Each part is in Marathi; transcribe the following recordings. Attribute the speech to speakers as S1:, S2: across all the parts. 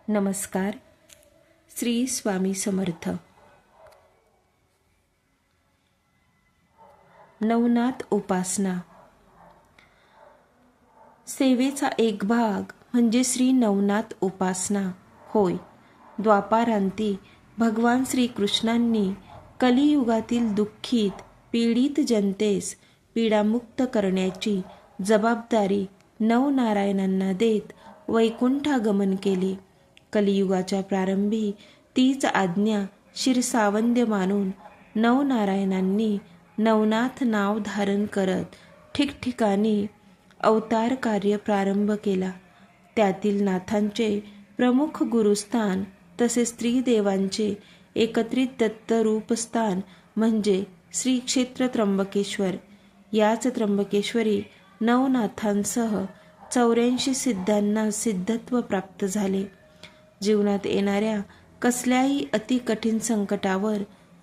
S1: नमस्कार. श्री स्वामी समर्थ. नवनाथ उपासना. सेवेचा एक भाग म्हणजे श्री नवनाथ उपासना होय. द्वापारांती भगवान श्रीकृष्णांनी कलियुगातील दुःखित पीडित जनतेस पीडामुक्त करण्याची जबाबदारी नवनारायणांना देत वैकुंठागमन केले. कलियुगाच्या प्रारंभी तीच आज्ञा शिरसावंद्य मानून नवनारायणांनी नवनाथ नाव धारण करत ठिकठिकाणी अवतार कार्य प्रारंभ केला. त्यातील नाथांचे प्रमुख गुरुस्थान तसेच स्त्रीदेवांचे एकत्रित दत्त रूपस्थान म्हणजे श्री क्षेत्र त्र्यंबकेश्वर. याच त्र्यंबकेश्वरी नवनाथांसह 84 सिद्धांना सिद्धत्व प्राप्त झाले. जीवनात येणाऱ्या कसल्याही अतिकठीण संकटावर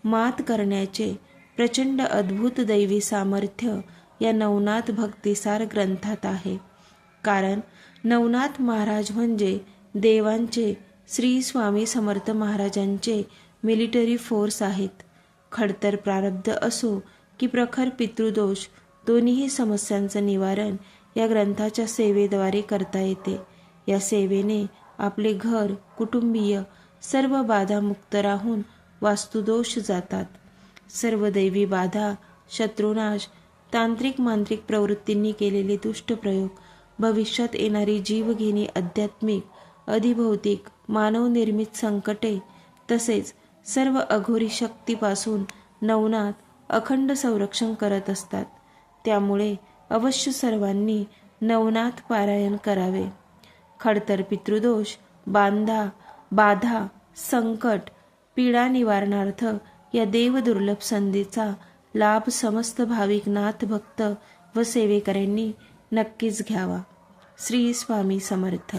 S1: मात करण्याचे प्रचंड अद्भुत दैवी सामर्थ्य या नवनाथ भक्तिसार ग्रंथात आहे. कारण नवनाथ महाराज म्हणजे देवांचे श्री स्वामी समर्थ महाराजांचे मिलिटरी फोर्स आहेत. खडतर प्रारब्ध असो की प्रखर पितृदोष दोन्हीही समस्यांचं निवारण या ग्रंथाच्या सेवेद्वारे करता येते. या सेवेने आपले घर कुटुंबीय सर्व बाधामुक्त राहून वास्तुदोष जातात. सर्व दैवी बाधा, शत्रुनाश, तांत्रिक मांत्रिक प्रवृत्तींनी केलेले दुष्ट प्रयोग, भविष्यात येणारी जीवघेणी आध्यात्मिक अधिभौतिक मानवनिर्मित संकटे तसेच सर्व अघोरी शक्तीपासून नवनाथ अखंड संरक्षण करत असतात. त्यामुळे अवश्य सर्वांनी नवनाथ पारायण करावे. खडतर पितृदोष, बाधा, संकट, पीडा निवारणार्थ या देवदुर्लभ संधीचा लाभ समस्त भाविक नाथ भक्त व सेवेकऱ्यांनी नक्कीच घ्यावा. श्री स्वामी समर्थ.